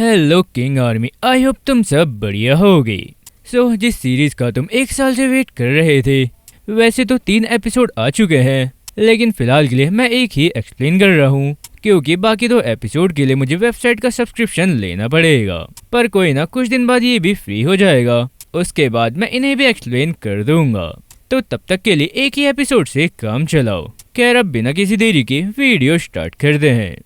Hello king army, I hope तुम सब बढ़िया होगे। जिस सीरीज का तुम एक साल से वेट कर रहे थे, वैसे तो 3 एपिसोड आ चुके हैं, लेकिन फिलहाल के लिए मैं एक ही एक्सप्लेन कर रहा हूँ, क्योंकि बाकी 2 एपिसोड के लिए मुझे वेबसाइट का सब्सक्रिप्शन लेना पड़ेगा। पर कोई ना, कुछ दिन बाद ये भी फ्री हो जाएगा, उसके बाद मैं इन्हें भी एक्सप्लेन कर दूंगा। तो तब तक के लिए एक ही एपिसोड से काम चलाओ। खैर, अब बिना किसी देरी के वीडियो स्टार्ट करते हैं।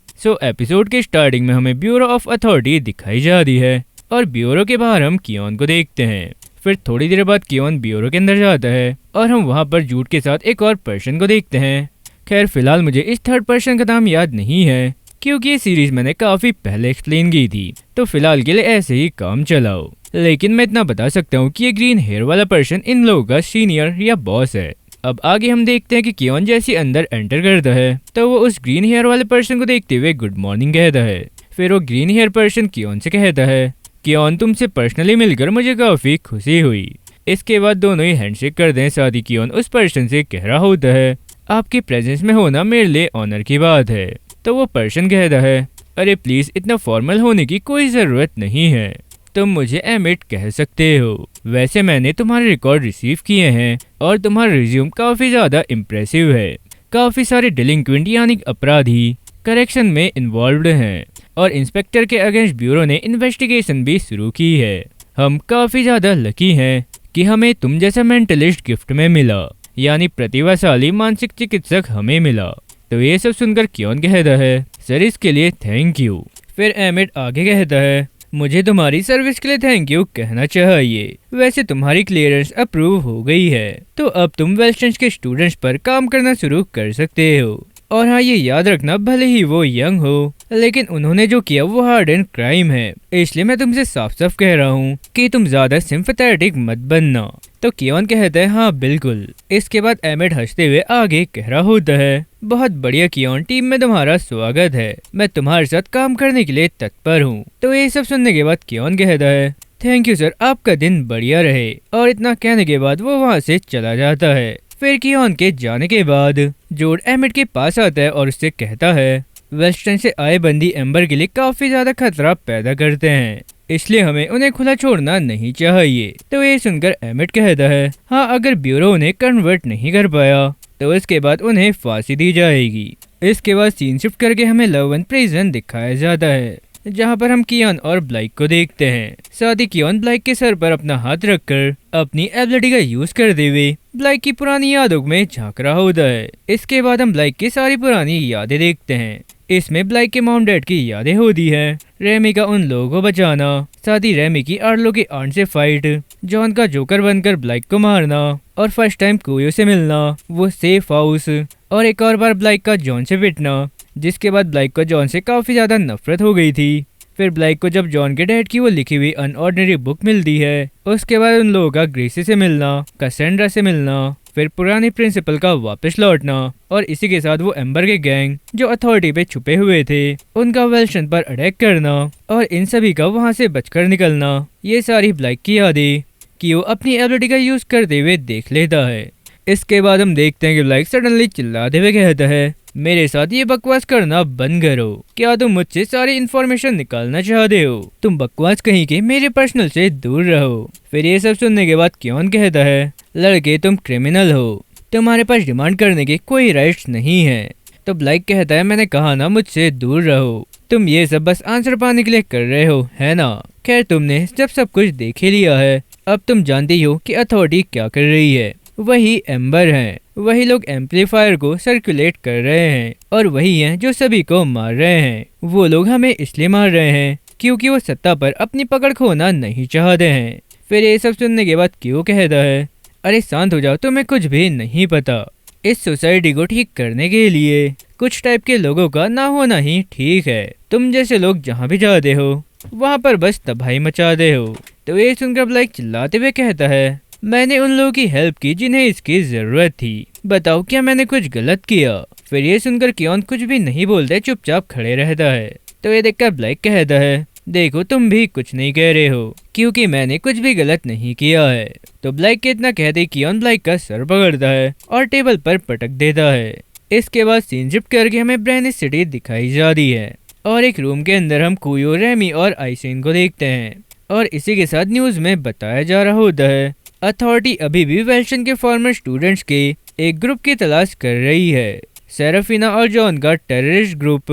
एपिसोड के स्टार्टिंग में हमें ब्यूरो ऑफ अथॉरिटी दिखाई जा रही है, और ब्यूरो के बाहर हम कियोन को देखते हैं। फिर थोड़ी देर बाद कियोन ब्यूरो के अंदर जाता है, और हम वहाँ पर जूट के साथ एक और पर्सन को देखते हैं। खैर, फिलहाल मुझे इस थर्ड पर्सन का नाम याद नहीं है, क्योंकि ये सीरीज मैंने काफी पहले एक्सप्लेन की थी। तो फिलहाल के लिए ऐसे ही काम चलाओ। लेकिन मैं इतना बता सकता हूँ कि ये ग्रीन हेयर वाला पर्सन इन लोगों का सीनियर या बॉस है। अब आगे हम देखते हैं कि कियोन जैसे अंदर एंटर करता है, तो वो उस ग्रीन हेयर वाले पर्सन को देखते हुए गुड मॉर्निंग कहता है। फिर वो ग्रीन हेयर पर्सन कियोन से कहता है, कियोन तुमसे पर्सनली मिलकर मुझे काफी खुशी हुई। इसके बाद दोनों ही हैंडशेक करते हैं। साथ ही कियोन उस पर्सन से कह रहा होता है, आपके प्रेजेंस में होना मेरे लिए ऑनर की बात है। तो वो पर्सन कहता है, अरे प्लीज, इतना फॉर्मल होने की कोई जरूरत नहीं है, तुम मुझे एमिट कह सकते हो। वैसे मैंने तुम्हारे रिकॉर्ड रिसीव किए हैं, और तुम्हारा रिज्यूम काफी ज्यादा इम्प्रेसिव है। काफी सारे डिलिंक्वेंट यानी अपराधी करेक्शन में इन्वॉल्व्ड हैं, और इंस्पेक्टर के अगेंस्ट ब्यूरो ने इन्वेस्टिगेशन भी शुरू की है। हम काफी ज्यादा लकी हैं कि हमें तुम जैसा मेंटलिस्ट गिफ्ट में मिला, यानी प्रतिभाशाली मानसिक चिकित्सक हमें मिला। तो ये सब सुनकर कियोन कहता है, सर इसके लिए थैंक यू। फिर एमिट आगे कहता है, मुझे तुम्हारी सर्विस के लिए थैंक यू कहना चाहिए। वैसे तुम्हारी क्लियरेंस अप्रूव हो गई है, तो अब तुम वेस्टर्न्स के स्टूडेंट्स पर काम करना शुरू कर सकते हो। और हाँ, ये याद रखना, भले ही वो यंग हो, लेकिन उन्होंने जो किया वो हार्ड एंड क्राइम है। इसलिए मैं तुमसे साफ साफ कह रहा हूँ कि तुम ज्यादा सिंपैथेटिक मत बनना। तो कियोन कहता है, हाँ बिल्कुल। इसके बाद एमिट हंसते हुए आगे कह रहा होता है, बहुत बढ़िया कियोन, टीम में तुम्हारा स्वागत है, मैं तुम्हारे साथ काम करने के लिए तत्पर हूँ। तो ये सब सुनने के बाद कियोन कहता है, थैंक यू सर, आपका दिन बढ़िया रहे। और इतना कहने के बाद वो वहाँ से चला जाता है। फिर कियोन के जाने के बाद जोड एमिट के पास आता है और उससे कहता है, वेस्टर्न से आए बंदी एम्बर के लिए काफी ज्यादा खतरा पैदा करते हैं, इसलिए हमें उन्हें खुला छोड़ना नहीं चाहिए। तो ये सुनकर एमिट कहता है, हाँ अगर ब्यूरो उन्हें कन्वर्ट नहीं कर पाया तो इसके बाद उन्हें फांसी दी जाएगी। इसके बाद सीन शिफ्ट करके हमें लव एंड प्रिजन दिखाया जाता है, जहाँ पर हम कियोन और ब्लाइक को देखते हैं। साथ ही कियोन ब्लाइक के सर पर अपना हाथ रखकर अपनी एबिलिटी का यूज करते हुए ब्लाइक की पुरानी यादों में झांक रहा होता है। इसके बाद हम ब्लाइक की सारी पुरानी यादें देखते हैं। इसमें ब्लाइक के मॉम डैड की यादें होती है, रेमी का उन लोगों को बचाना, साथ ही रेमी की आर्लो की आंट से फाइट, जॉन का जोकर बनकर ब्लाइक को मारना, और फर्स्ट टाइम कोयो से मिलना, वो सेफ हाउस, और एक और बार ब्लाइक का जॉन से पिटना, जिसके बाद ब्लाइक को जॉन से काफी ज्यादा नफरत हो गई थी। फिर ब्लाइक को जब जॉन के डैड की वो लिखी हुई अनऑर्डिनरी बुक मिलती है, उसके बाद उन लोगों का ग्रेसी से मिलना, कैसेंड्रा से मिलना, फिर पुरानी प्रिंसिपल का वापस लौटना, और इसी के साथ वो एम्बर के गैंग जो अथॉरिटी पे छुपे हुए थे उनका वेल्शन पर अटैक करना, और इन सभी का वहाँ से बचकर निकलना। ये सारी ब्लाइक की यादें कि वो अपनी एबिलिटी का यूज करते हुए देख लेता है। इसके बाद हम देखते हैं कि ब्लाइक सडनली चिल्लाते हुए कहता है, मेरे साथ ये बकवास करना बंद करो। क्या तुम मुझसे सारी इन्फॉर्मेशन निकालना चाहते हो? तुम बकवास कहीं के मेरे पर्सनल से दूर रहो। फिर ये सब सुनने के बाद कियोन कहता है, लड़के तुम क्रिमिनल हो, तुम्हारे पास डिमांड करने के कोई राइट्स नहीं है। तो ब्लाइक कहता है, मैंने कहा ना मुझसे दूर रहो, तुम ये सब बस आंसर पाने के लिए कर रहे हो, है ना? खैर, तुमने जब सब कुछ देख ही लिया है, अब तुम जानती हो कि अथॉरिटी क्या कर रही है। वही एम्बर हैं, वही लोग एम्पलीफायर को सर्कुलेट कर रहे हैं, और वही हैं जो सभी को मार रहे हैं। वो लोग हमें इसलिए मार रहे हैं क्योंकि वो सत्ता पर अपनी पकड़ खोना नहीं चाहते हैं। फिर ये सब सुनने के बाद क्यों कहता है, अरे शांत हो जाओ, तुम्हें कुछ भी नहीं पता। इस सोसाइटी को ठीक करने के लिए कुछ टाइप के लोगों का ना होना ही ठीक है। तुम जैसे लोग जहाँ भी जाते हो वहाँ पर बस तबाही मचाते हो। तो ये सुनकर ब्लाइक चिल्लाते हुए कहता है, मैंने उन लोगों की हेल्प की जिन्हें इसकी जरूरत थी, बताओ क्या मैंने कुछ गलत किया? फिर ये सुनकर कियोन कुछ भी नहीं बोलते, चुपचाप खड़े रहता है। तो ये देखकर ब्लाइक कहता है, देखो तुम भी कुछ नहीं कह रहे हो, क्योंकि मैंने कुछ भी गलत नहीं किया है। तो ब्लाइक के इतना कहते कियोन ब्लाइक का सर पकड़ता है और टेबल पर पटक देता है। इसके बाद सीन शिफ्ट करके हमें ब्रेनिस सिटी दिखाई जाती है। और एक रूम के अंदर हम कुयो, रेमी और आइसेन को देखते हैं और इसी के साथ न्यूज में बताया जा रहा होता है अथॉरिटी अभी भी वेल्शन के फॉर्मर स्टूडेंट्स के एक ग्रुप की तलाश कर रही है। सेराफिना और जॉन का टेररिस्ट ग्रुप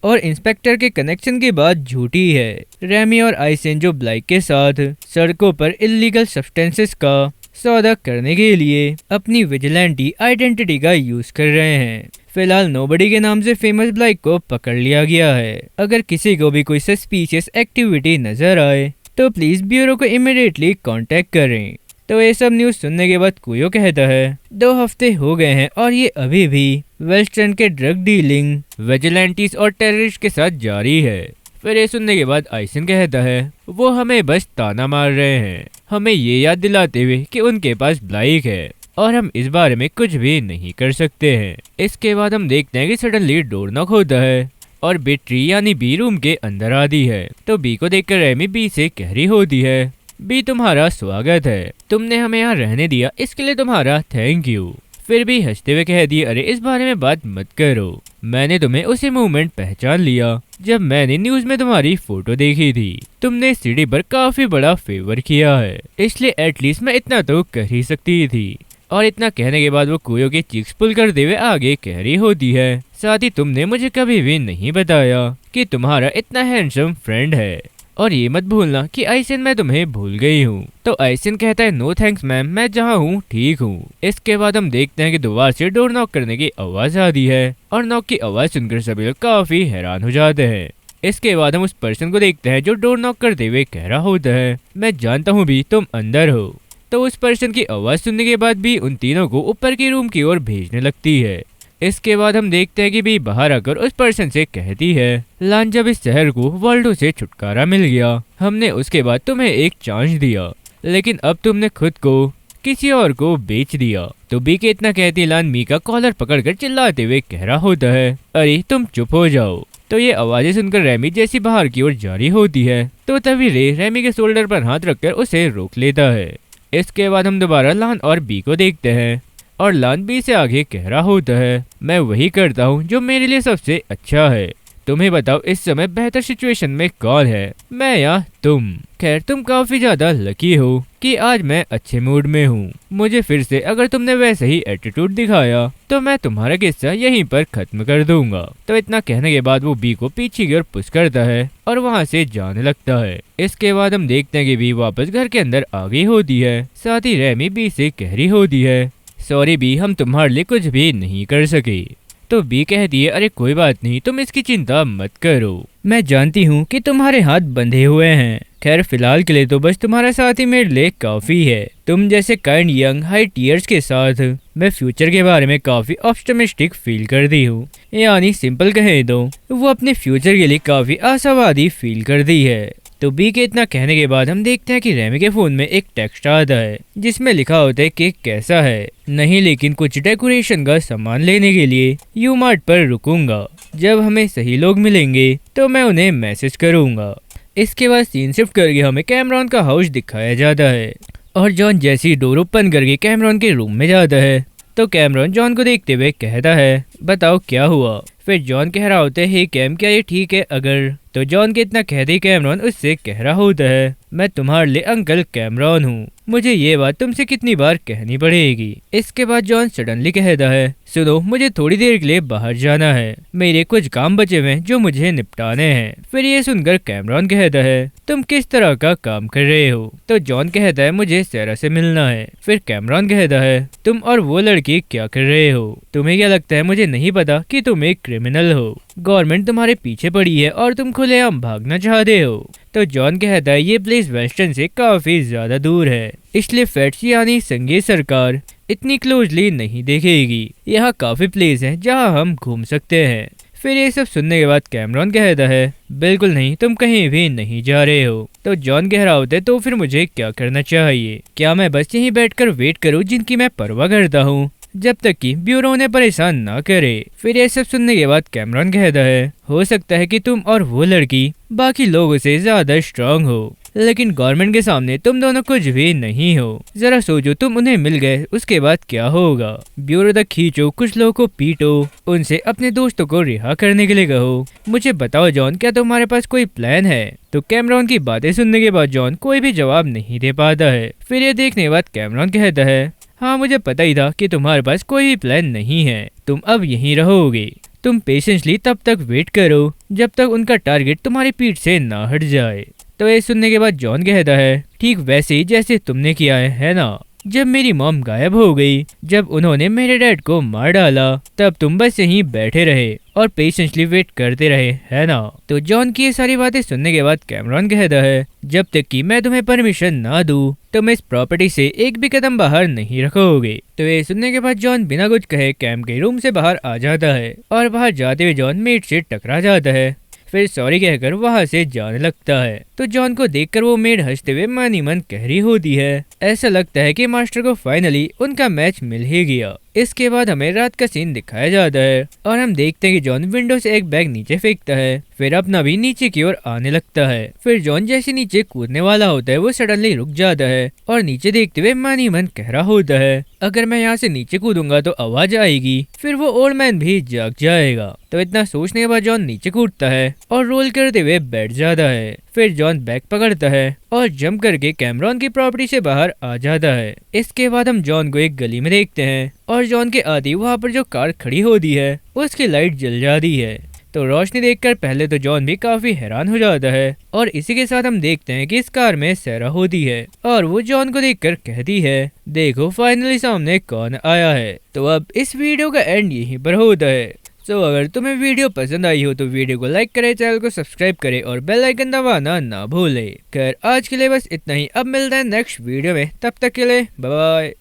और इंस्पेक्टर के कनेक्शन की बात झूठी है। रेमी और आइसेन जो ब्लाइक के साथ सड़कों पर इलीगल सब्सटेंसेस का सौदा करने के लिए अपनी विजिलेंटी आइडेंटिटी का यूज कर रहे हैं। फिलहाल नोबडी के नाम से फेमस ब्लाइक को पकड़ लिया गया है। अगर किसी को भी कोई सस्पिशियस एक्टिविटी नजर आए तो प्लीज ब्यूरो को इमीडिएटली कांटेक्ट करें। तो ये सब न्यूज सुनने के बाद कुयो कहता है 2 हफ्ते हो गए हैं और ये अभी भी वेस्टर्न के ड्रग डीलिंग, विजिलेंटीज और टेररिस्ट के साथ जारी है। फिर ये सुनने के बाद आइसन कहता है वो हमें बस ताना मार रहे हैं, हमें ये याद दिलाते हुए कि उनके पास ब्लाइक है और हम इस बारे में कुछ भी नहीं कर सकते हैं। इसके बाद हम देखते हैं कि सडनली डोर नॉक होता है और बेट्री यानी बी रूम के अंदर आती है। तो बी को देखकर रेमी बी से कह रही होती है बी तुम्हारा स्वागत है, तुमने हमें यहाँ रहने दिया इसके लिए तुम्हारा थैंक यू। फिर भी हंसते हुए कह दिए अरे इस बारे में बात मत करो, मैंने तुम्हें उसी मोमेंट पहचान लिया जब मैंने न्यूज में तुम्हारी फोटो देखी थी। तुमने सीढ़ी पर काफी बड़ा फेवर किया है, इसलिए एटलीस्ट मैं इतना तो कर ही सकती थी। और इतना कहने के बाद वो कुयो की चीक्स पुल करते हुए आगे कह रही होती है साथ ही तुमने मुझे कभी भी नहीं बताया कि तुम्हारा इतना हैंडसम फ्रेंड है और ये मत भूलना कि आइसन मैं तुम्हें भूल गई हूँ। तो आइसन कहता है नो थैंक्स मैम, मैं जहाँ हूँ ठीक हूँ। इसके बाद हम देखते हैं कि दोबारा से डोर नॉक करने की आवाज आती है और नॉक की आवाज सुनकर सभी लोग काफी हैरान हो जाते हैं। इसके बाद हम उस पर्सन को देखते हैं जो डोर नॉक करते हुए कह रहा होता है मैं जानता हूँ भी तुम अंदर हो। तो उस पर्सन की आवाज सुनने के बाद भी उन तीनों को ऊपर की रूम की ओर भेजने लगती है। इसके बाद हम देखते हैं कि भी बाहर आकर उस पर्सन से कहती है लान जब इस शहर को वर्ल्डो से छुटकारा मिल गया हमने उसके बाद तुम्हें एक चांस दिया, लेकिन अब तुमने खुद को किसी और को बेच दिया। तो बी के इतना कहती लान मी का कॉलर पकड़कर चिल्लाते हुए कह रहा होता है अरे तुम चुप हो जाओ। तो ये आवाजें सुनकर रेमी जैसी बाहर की ओर जारी होती है तो तभी रे रेमी के शोल्डर पर हाथ रखकर उसे रोक लेता है। इसके बाद हम दोबारा लान और बी को देखते हैं और लान बी से आगे कह रहा होता है मैं वही करता हूँ जो मेरे लिए सबसे अच्छा है, तुम्हें बताओ इस समय बेहतर सिचुएशन में कौन है, मैं या तुम। खैर तुम काफी ज्यादा लकी हो कि आज मैं अच्छे मूड में हूँ। मुझे फिर से अगर तुमने वैसे ही एटीट्यूड दिखाया तो मैं तुम्हारा किस्सा यहीं पर खत्म कर दूंगा। तो इतना कहने के बाद वो बी को पीछे की ओर पुश करता है और वहाँ से जाने लगता है। इसके बाद हम देखते हैं कि बी वापस घर के अंदर आ गई होती है। साथ ही रेमी बी से कह रही होती है सॉरी बी, हम तुम्हारे लिए कुछ भी नहीं कर सके। तो बी कहती है अरे कोई बात नहीं, तुम इसकी चिंता मत करो, मैं जानती हूँ कि तुम्हारे हाथ बंधे हुए हैं। खैर फिलहाल के लिए तो बस तुम्हारा साथ ही मेरे लिए काफी है। तुम जैसे काइंड यंग हाई टीयर्स के साथ मैं फ्यूचर के बारे में काफी ऑप्टिमिस्टिक फील करती हूँ, यानी सिंपल कहे तो वो अपने फ्यूचर के लिए काफी आशावादी फील करती है। तो बी के इतना कहने के बाद हम देखते हैं कि रेमी के फोन में एक टेक्स्ट आता है जिसमें लिखा होता है केक कैसा है, नहीं लेकिन कुछ डेकोरेशन का सामान लेने के लिए यू मार्ट पर रुकूंगा, जब हमें सही लोग मिलेंगे तो मैं उन्हें मैसेज करूंगा। इसके बाद सीन शिफ्ट करके हमें कैमरॉन का हाउस दिखाया जाता है और जॉन जैसी डोर ओपन करके कैमरॉन के रूम में जाता है तो कैमरॉन जॉन को देखते हुए कहता है बताओ क्या हुआ। फिर जॉन कह रहा होता है हे कैम क्या ये ठीक है अगर। तो जॉन के इतना कहते कैमरॉन उससे कह रहा होता है मैं तुम्हारे लिए अंकल कैमरॉन हूँ, मुझे ये बात तुमसे कितनी बार कहनी पड़ेगी। इसके बाद जॉन सडनली कहता है सुनो मुझे थोड़ी देर के लिए बाहर जाना है, मेरे कुछ काम बचे हुए जो मुझे निपटाने हैं। फिर ये सुनकर कैमरॉन कहता है तुम किस तरह का काम कर रहे हो। तो जॉन कहता है मुझे सैरा से मिलना है। फिर कैमरॉन कहता है तुम और वो लड़की क्या कर रहे हो, तुम्हें क्या लगता है मुझे नहीं पता कि तुम एक क्रिमिनल हो, गवर्नमेंट तुम्हारे पीछे पड़ी है और तुम खुलेआम भागना चाहते हो। तो जॉन कहता है ये प्लेस वेस्टर्न से काफी ज्यादा दूर है, इसलिए फेड्स यानी संघीय सरकार इतनी क्लोजली नहीं देखेगी, यहाँ काफी प्लेस हैं जहाँ हम घूम सकते हैं। फिर ये सब सुनने के बाद कैमरॉन कहता है बिल्कुल नहीं, तुम कहीं भी नहीं जा रहे हो। तो जॉन कह रहा होता है तो फिर मुझे क्या करना चाहिए, क्या मैं बस यहीं बैठकर वेट करूं जिनकी मैं परवाह करता हूँ जब तक कि ब्यूरो उन्हें परेशान ना करे। फिर ये सब सुनने के बाद कैमरॉन कहता है हो सकता है कि तुम और वो लड़की बाकी लोगों से ज्यादा स्ट्रांग हो, लेकिन गवर्नमेंट के सामने तुम दोनों कुछ भी नहीं हो। जरा सोचो, तुम उन्हें मिल गए उसके बाद क्या होगा। ब्यूरो तक खींचो, कुछ लोगों को पीटो, उनसे अपने दोस्तों को रिहा करने के लिए कहो। मुझे बताओ जॉन, क्या तुम्हारे पास कोई प्लान है? तो कैमरॉन की बातें सुनने के बाद जॉन कोई भी जवाब नहीं दे पाता है। फिर ये देखने के बाद कैमरॉन कहता है, हाँ मुझे पता ही था कि तुम्हारे पास कोई भी प्लान नहीं है, तुम अब यहीं रहोगे। तुम पेशेंसली तब तक वेट करो जब तक उनका टारगेट तुम्हारी पीठ से ना हट जाए। तो ये सुनने के बाद जॉन कहता है, ठीक वैसे ही जैसे तुमने किया है ना? जब मेरी मॉम गायब हो गई, जब उन्होंने मेरे डैड को मार डाला, तब तुम बस यहीं बैठे रहे और पेशेंसली वेट करते रहे, है ना? तो जॉन की ये सारी बातें सुनने के बाद कैमरॉन कहता है, जब तक कि मैं तुम्हें परमिशन ना दूं, तुम इस प्रॉपर्टी से एक भी कदम बाहर नहीं रखोगे। तो ये सुनने के बाद जॉन बिना कुछ कहे कैंप के रूम से बाहर आ जाता है और बाहर जाते हुए जॉन मेट से टकरा जाता है। फिर सॉरी कहकर वहां से जाने लगता है। तो जॉन को देखकर वो मेड हंसते हुए मन ही मन कह रही होती है। ऐसा लगता है कि मास्टर को फाइनली उनका मैच मिल ही गया। इसके बाद हमें रात का सीन दिखाया जाता है और हम देखते हैं कि जॉन विंडो से एक बैग नीचे फेंकता है, फिर अपना भी नीचे की ओर आने लगता है। फिर जॉन जैसे नीचे कूदने वाला होता है, वो सडनली रुक जाता है और नीचे देखते हुए मन ही मन कह रहा होता है, अगर मैं यहाँ से नीचे कूदूंगा तो आवाज आएगी, फिर वो ओल्ड मैन भी जाग जाएगा। तो इतना सोचने के बाद जॉन नीचे कूदता है और रोल करते हुए बैठ जाता है। फिर जॉन बैग पकड़ता है और जंप करके कैमरॉन की प्रॉपर्टी से बाहर आ जाता है। इसके बाद हम जॉन को एक गली में देखते हैं और जॉन के आते वहाँ पर जो कार खड़ी होती है उसकी लाइट जल जाती है। तो रोशनी देखकर पहले तो जॉन भी काफी हैरान हो जाता है और इसी के साथ हम देखते हैं कि इस कार में सैरा होती है और वो जॉन को देखकर कहती है, देखो फाइनली सामने कौन आया है। तो अब इस वीडियो का एंड यहीं पर होता है। तो अगर तुम्हें वीडियो पसंद आई हो तो वीडियो को लाइक करें, चैनल को सब्सक्राइब करें और बेल आइकन दबाना ना भूलें। खैर आज के लिए बस इतना ही, अब मिलते हैं नेक्स्ट वीडियो में, तब तक के लिए बाय बाय।